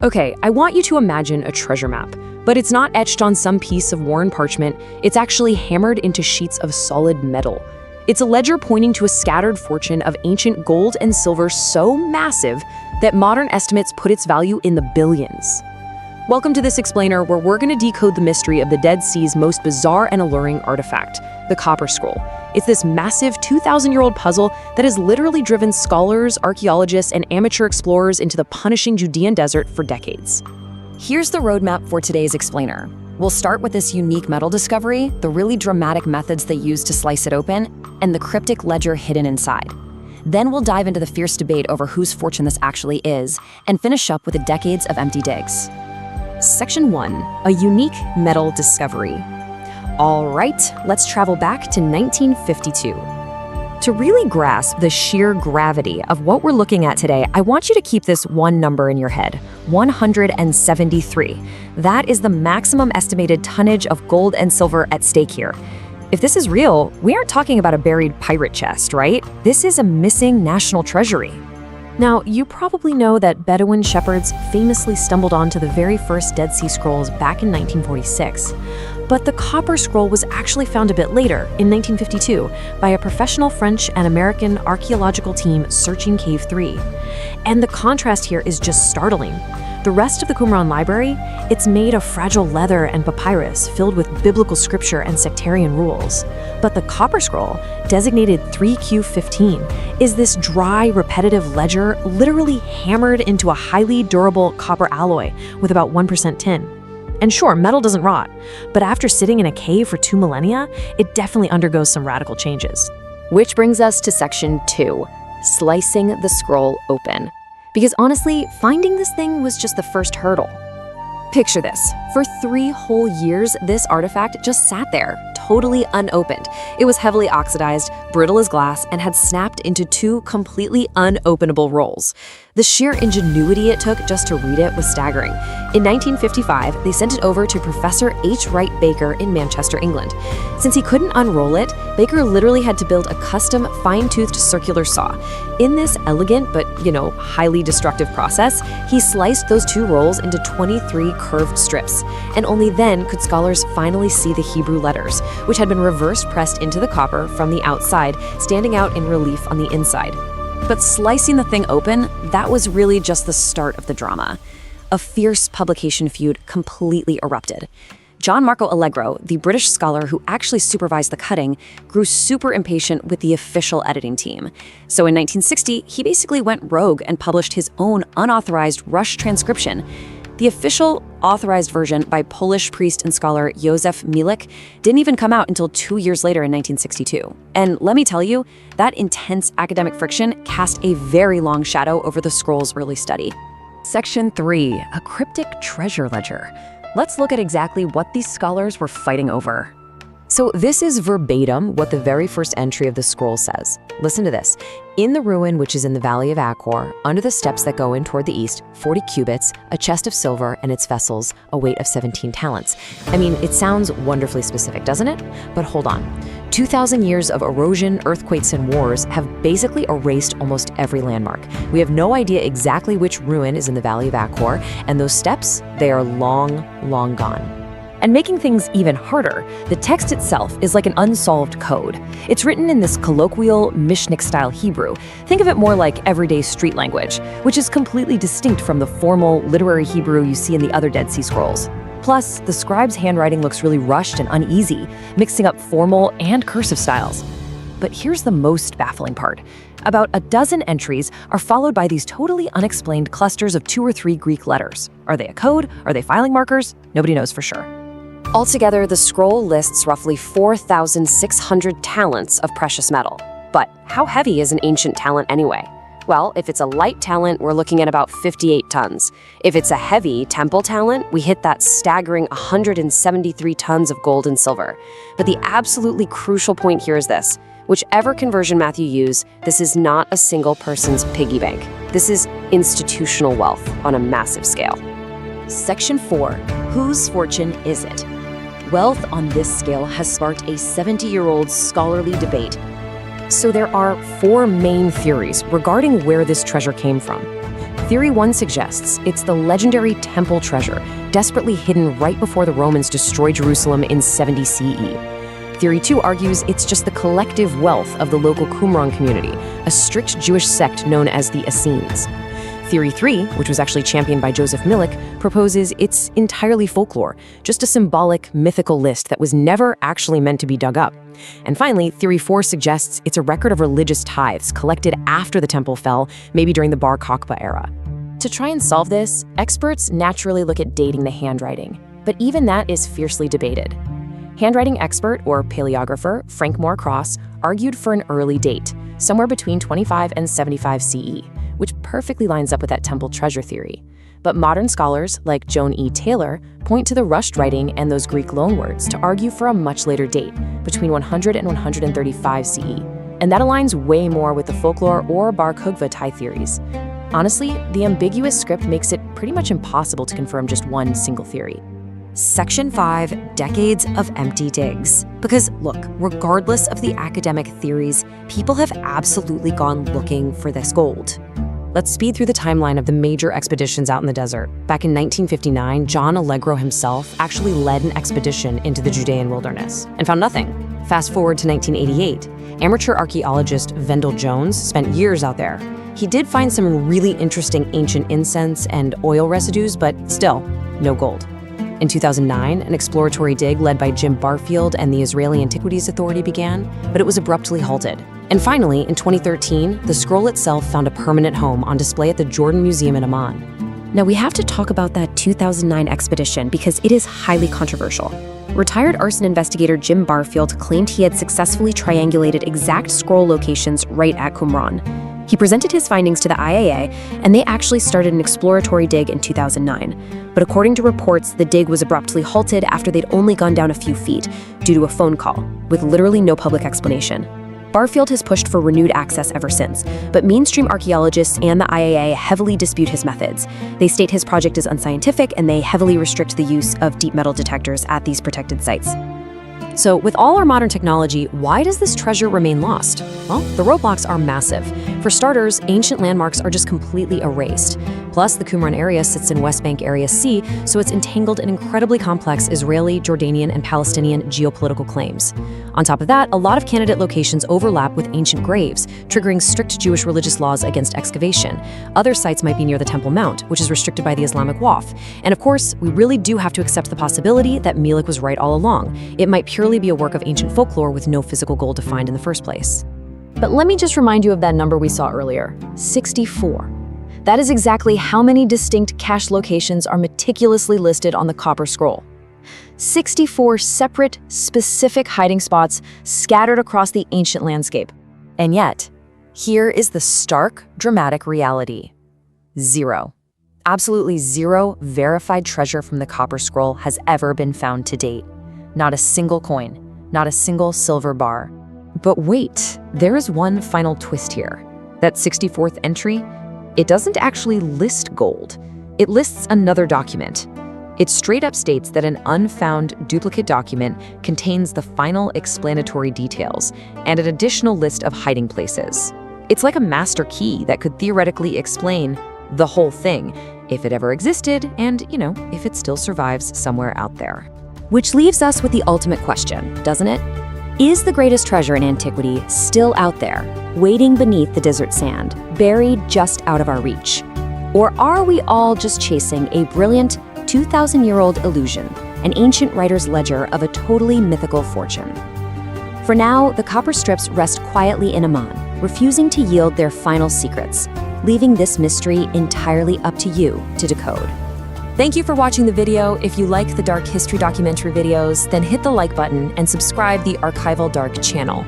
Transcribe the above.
Okay, I want you to imagine a treasure map, but it's not etched on some piece of worn parchment, it's actually hammered into sheets of solid metal. It's a ledger pointing to a scattered fortune of ancient gold and silver so massive that modern estimates put its value in the billions. Welcome to this explainer where we're going to decode the mystery of the Dead Sea's most bizarre and alluring artifact, the Copper Scroll. It's this massive 2,000-year-old puzzle that has literally driven scholars, archaeologists, and amateur explorers into the punishing Judean desert for decades. Here's the roadmap for today's explainer. We'll start with this unique metal discovery, the really dramatic methods they used to slice it open, and the cryptic ledger hidden inside. Then we'll dive into the fierce debate over whose fortune this actually is, and finish up with the decades of empty digs. Section 1, a unique metal discovery. All right, let's travel back to 1952. To really grasp the sheer gravity of what we're looking at today, I want you to keep this one number in your head, 173. That is the maximum estimated tonnage of gold and silver at stake here. If this is real, we aren't talking about a buried pirate chest, right? This is a missing national treasury. Now, you probably know that Bedouin shepherds famously stumbled onto the very first Dead Sea Scrolls back in 1946. But the Copper Scroll was actually found a bit later, in 1952, by a professional French and American archaeological team searching Cave 3. And the contrast here is just startling. The rest of the Qumran library, it's made of fragile leather and papyrus filled with biblical scripture and sectarian rules. But the Copper Scroll, designated 3Q15, is this dry, repetitive ledger literally hammered into a highly durable copper alloy with about 1% tin. And sure, metal doesn't rot, but after sitting in a cave for 2 millennia, it definitely undergoes some radical changes. Which brings us to Section 2, slicing the scroll open. Because honestly, finding this thing was just the first hurdle. Picture this. For 3 whole years, this artifact just sat there, totally unopened. It was heavily oxidized, brittle as glass, and had snapped into 2 completely unopenable rolls. The sheer ingenuity it took just to read it was staggering. In 1955, they sent it over to Professor H. Wright Baker in Manchester, England. Since he couldn't unroll it, Baker literally had to build a custom fine-toothed circular saw. In this elegant but, highly destructive process, he sliced those 2 rolls into 23 curved strips. And only then could scholars finally see the Hebrew letters, which had been reverse pressed into the copper from the outside, standing out in relief on the inside. But slicing the thing open, that was really just the start of the drama. A fierce publication feud completely erupted. John Marco Allegro, the British scholar who actually supervised the cutting, grew super impatient with the official editing team. So in 1960, he basically went rogue and published his own unauthorized Rush transcription. The official authorized version by Polish priest and scholar Józef Milik didn't even come out until 2 years later in 1962. And let me tell you, that intense academic friction cast a very long shadow over the scroll's early study. Section 3, a cryptic treasure ledger. Let's look at exactly what these scholars were fighting over. So this is verbatim what the very first entry of the scroll says. Listen to this. In the ruin which is in the valley of Achor, under the steps that go in toward the east, 40 cubits, a chest of silver and its vessels, a weight of 17 talents. I mean, it sounds wonderfully specific, doesn't it? But hold on. 2,000 years of erosion, earthquakes, and wars have basically erased almost every landmark. We have no idea exactly which ruin is in the valley of Achor, and those steps, they are long, long gone. And making things even harder, the text itself is like an unsolved code. It's written in this colloquial, Mishnic-style Hebrew. Think of it more like everyday street language, which is completely distinct from the formal, literary Hebrew you see in the other Dead Sea Scrolls. Plus, the scribe's handwriting looks really rushed and uneasy, mixing up formal and cursive styles. But here's the most baffling part. About a dozen entries are followed by these totally unexplained clusters of 2 or 3 Greek letters. Are they a code? Are they filing markers? Nobody knows for sure. Altogether, the scroll lists roughly 4,600 talents of precious metal. But how heavy is an ancient talent anyway? Well, if it's a light talent, we're looking at about 58 tons. If it's a heavy temple talent, we hit that staggering 173 tons of gold and silver. But the absolutely crucial point here is this. Whichever conversion math you use, this is not a single person's piggy bank. This is institutional wealth on a massive scale. Section 4, whose fortune is it? Wealth on this scale has sparked a 70-year-old scholarly debate. So there are 4 main theories regarding where this treasure came from. Theory 1 suggests it's the legendary temple treasure, desperately hidden right before the Romans destroyed Jerusalem in 70 CE. Theory 2 argues it's just the collective wealth of the local Qumran community, a strict Jewish sect known as the Essenes. Theory 3, which was actually championed by Joseph Milik, proposes it's entirely folklore, just a symbolic, mythical list that was never actually meant to be dug up. And finally, Theory 4 suggests it's a record of religious tithes collected after the temple fell, maybe during the Bar Kokhba era. To try and solve this, experts naturally look at dating the handwriting, but even that is fiercely debated. Handwriting expert, or paleographer, Frank Moore Cross, argued for an early date, somewhere between 25 and 75 CE, which perfectly lines up with that temple treasure theory. But modern scholars, like Joan E. Taylor, point to the rushed writing and those Greek loanwords to argue for a much later date, between 100 and 135 CE. And that aligns way more with the folklore or Bar Kokhba tie theories. Honestly, the ambiguous script makes it pretty much impossible to confirm just one single theory. Section 5, Decades of Empty Digs. Because look, regardless of the academic theories, people have absolutely gone looking for this gold. Let's speed through the timeline of the major expeditions out in the desert. Back in 1959, John Allegro himself actually led an expedition into the Judean wilderness and found nothing. Fast forward to 1988, amateur archaeologist Vendell Jones spent years out there. He did find some really interesting ancient incense and oil residues, but still, no gold. In 2009, an exploratory dig led by Jim Barfield and the Israeli Antiquities Authority began, but it was abruptly halted. And finally, in 2013, the scroll itself found a permanent home on display at the Jordan Museum in Amman. Now we have to talk about that 2009 expedition because it is highly controversial. Retired arson investigator Jim Barfield claimed he had successfully triangulated exact scroll locations right at Qumran. He presented his findings to the IAA, and they actually started an exploratory dig in 2009. But according to reports, the dig was abruptly halted after they'd only gone down a few feet due to a phone call, with literally no public explanation. Barfield has pushed for renewed access ever since, but mainstream archaeologists and the IAA heavily dispute his methods. They state his project is unscientific, and they heavily restrict the use of deep metal detectors at these protected sites. So with all our modern technology, why does this treasure remain lost? Well, the roadblocks are massive. For starters, ancient landmarks are just completely erased. Plus, the Qumran area sits in West Bank Area C, so it's entangled in incredibly complex Israeli, Jordanian, and Palestinian geopolitical claims. On top of that, a lot of candidate locations overlap with ancient graves, triggering strict Jewish religious laws against excavation. Other sites might be near the Temple Mount, which is restricted by the Islamic Waqf. And of course, we really do have to accept the possibility that Milik was right all along. It might purely be a work of ancient folklore with no physical gold to find in the first place. But let me just remind you of that number we saw earlier, 64. That is exactly how many distinct cache locations are meticulously listed on the copper scroll. 64 separate, specific hiding spots scattered across the ancient landscape. And yet, here is the stark, dramatic reality. Zero. Absolutely zero verified treasure from the copper scroll has ever been found to date. Not a single coin, not a single silver bar. But wait, there is one final twist here. That 64th entry, it doesn't actually list gold. It lists another document. It straight up states that an unfound duplicate document contains the final explanatory details and an additional list of hiding places. It's like a master key that could theoretically explain the whole thing, if it ever existed and, if it still survives somewhere out there. Which leaves us with the ultimate question, doesn't it? Is the greatest treasure in antiquity still out there, waiting beneath the desert sand, buried just out of our reach? Or are we all just chasing a brilliant 2,000-year-old illusion, an ancient writer's ledger of a totally mythical fortune? For now, the copper strips rest quietly in Amman, refusing to yield their final secrets, leaving this mystery entirely up to you to decode. Thank you for watching the video. If you like the Dark History documentary videos, then hit the like button and subscribe the Archival Dark channel.